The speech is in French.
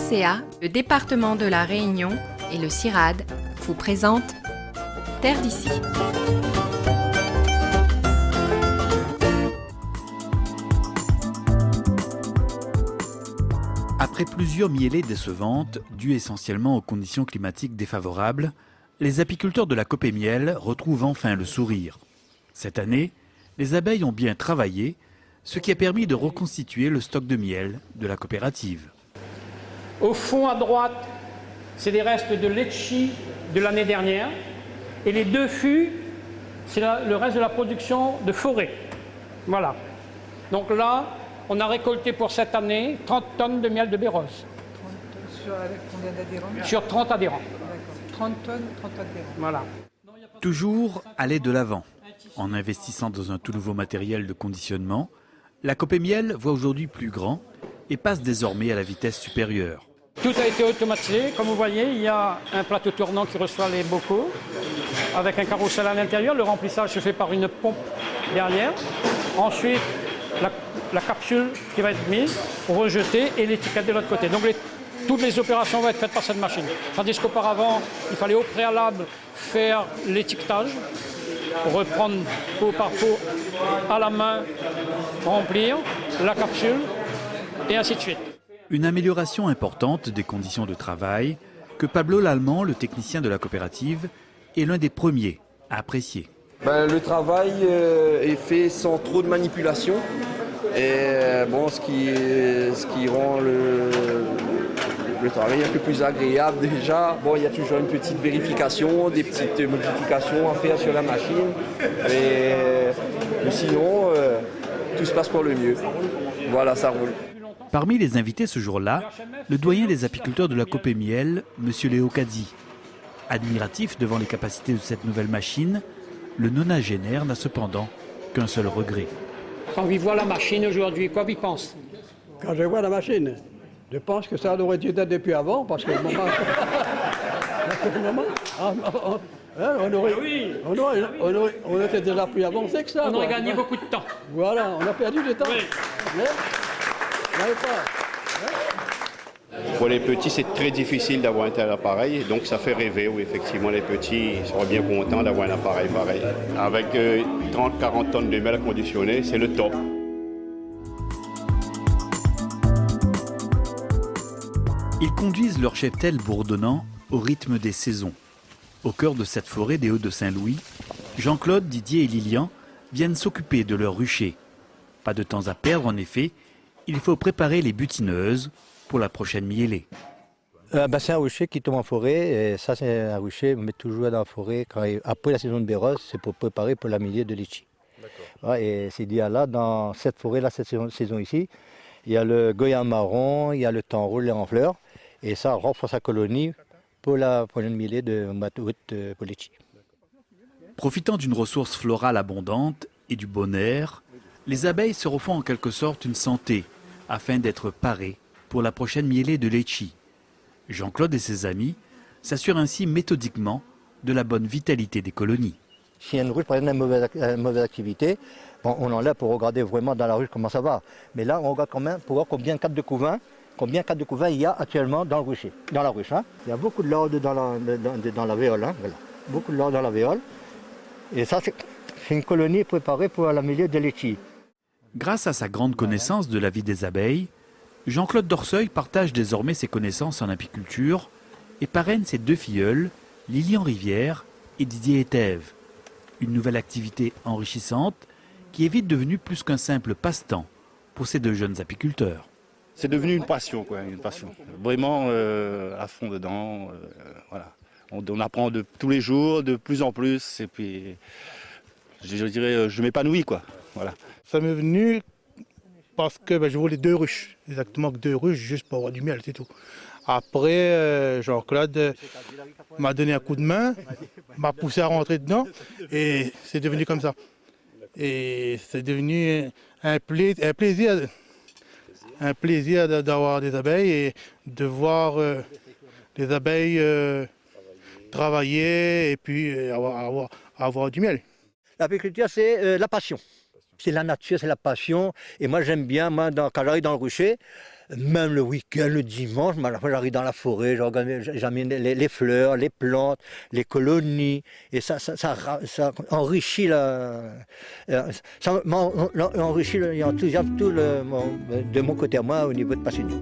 FCA, le département de la Réunion et le CIRAD vous présentent Terre d'ici. Après plusieurs mielées décevantes, dues essentiellement aux conditions climatiques défavorables, les apiculteurs de la Copémiel retrouvent enfin le sourire. Cette année, les abeilles ont bien travaillé, ce qui a permis de reconstituer le stock de miel de la coopérative. Au fond à droite, c'est des restes de litchi de l'année dernière. Et les deux fûts, c'est le reste de la production de forêt. Voilà. Donc là, on a récolté pour cette année 30 tonnes de miel de bérose. 30 sur combien d'adhérents? Sur 30 adhérents. D'accord. 30 tonnes, 30 adhérents. Voilà. Toujours aller de l'avant. En investissant dans un tout nouveau matériel de conditionnement, la Copémiel voit aujourd'hui plus grand et passe désormais à la vitesse supérieure. Tout a été automatisé. Comme vous voyez, il y a un plateau tournant qui reçoit les bocaux avec un carrousel à l'intérieur. Le remplissage se fait par une pompe derrière. Ensuite, la capsule qui va être mise, rejetée et l'étiquette de l'autre côté. Donc toutes les opérations vont être faites par cette machine. Tandis qu'auparavant, il fallait au préalable faire l'étiquetage, reprendre pot par pot à la main, remplir la capsule et ainsi de suite. Une amélioration importante des conditions de travail que Pablo Lallemand, le technicien de la coopérative, est l'un des premiers à apprécier. Le travail est fait sans trop de manipulation. Et bon, ce qui rend le travail un peu plus agréable déjà. Bon, il y a toujours une petite vérification, des petites modifications à faire sur la machine. Mais sinon, tout se passe pour le mieux. Voilà, ça roule. Parmi les invités ce jour-là, le doyen des apiculteurs de la Copémiel, M. Léo Caddy. Admiratif devant les capacités de cette nouvelle machine, le nonagénaire n'a cependant qu'un seul regret. Quand il voit la machine aujourd'hui, quoi il pense? Quand je vois la machine, je pense que ça aurait dû être depuis avant, parce que le moment... on était déjà plus avancé que ça. On aurait gagné beaucoup de temps. Voilà, on a perdu du temps. Oui. Pour les petits, c'est très difficile d'avoir un tel appareil, donc ça fait rêver, oui, effectivement, les petits seront bien contents d'avoir un appareil pareil. Avec 30-40 tonnes de miel conditionné, c'est le top. Ils conduisent leur cheptel bourdonnant au rythme des saisons. Au cœur de cette forêt des Hauts-de-Saint-Louis, Jean-Claude, Didier et Lilian viennent s'occuper de leur rucher. Pas de temps à perdre en effet, il faut préparer les butineuses pour la prochaine mielée. C'est un rucher qui tombe en forêt, et ça c'est un rucher qu'on met toujours dans la forêt. Après la saison de bérose, c'est pour préparer pour la mielée de litchi. Ouais, et c'est dit là, dans cette forêt-là, cette saison ici, il y a le goya marron, il y a le thym roulé en fleurs, et ça renforce sa colonie pour la prochaine mielée de mois d'août pour litchi. Profitant d'une ressource florale abondante et du bon air, les abeilles se refont en quelque sorte une santé afin d'être parées pour la prochaine mielée de litchi. Jean-Claude et ses amis s'assurent ainsi méthodiquement de la bonne vitalité des colonies. Si une ruche, par exemple, a une mauvaise activité, bon, on enlève pour regarder vraiment dans la ruche comment ça va. Mais là, on regarde quand même pour voir combien de cadres de couvain il y a actuellement dans le rucher, dans la ruche. Il y a beaucoup de lorde dans la véole. Voilà. Beaucoup de lorde dans la véole. Et ça, c'est une colonie préparée pour la mielée de litchi. Grâce à sa grande connaissance de la vie des abeilles, Jean-Claude Dorseuil partage désormais ses connaissances en apiculture et parraine ses deux filleuls, Lilian Rivière et Didier Etève. Une nouvelle activité enrichissante qui est vite devenue plus qu'un simple passe-temps pour ces deux jeunes apiculteurs. C'est devenu une passion, quoi, une passion. Vraiment à fond dedans. Voilà. On apprend tous les jours, de plus en plus, et puis je dirais, je m'épanouis, quoi. Voilà. Ça m'est venu parce que je voulais 2 ruches, exactement 2 ruches, juste pour avoir du miel, c'est tout. Après, Jean-Claude m'a donné un coup de main, m'a poussé à rentrer dedans, et c'est devenu comme ça. Et c'est devenu un plaisir d'avoir des abeilles et de voir les abeilles travailler et puis avoir du miel. L'apiculture, c'est la passion. c'est la nature, c'est la passion. Et moi, j'aime bien, quand j'arrive dans le rucher, même le week-end, le dimanche, j'arrive dans la forêt, j'amène les fleurs, les plantes, les colonies. Et ça enrichit enrichit l'enthousiasme de mon côté à moi au niveau de passionné.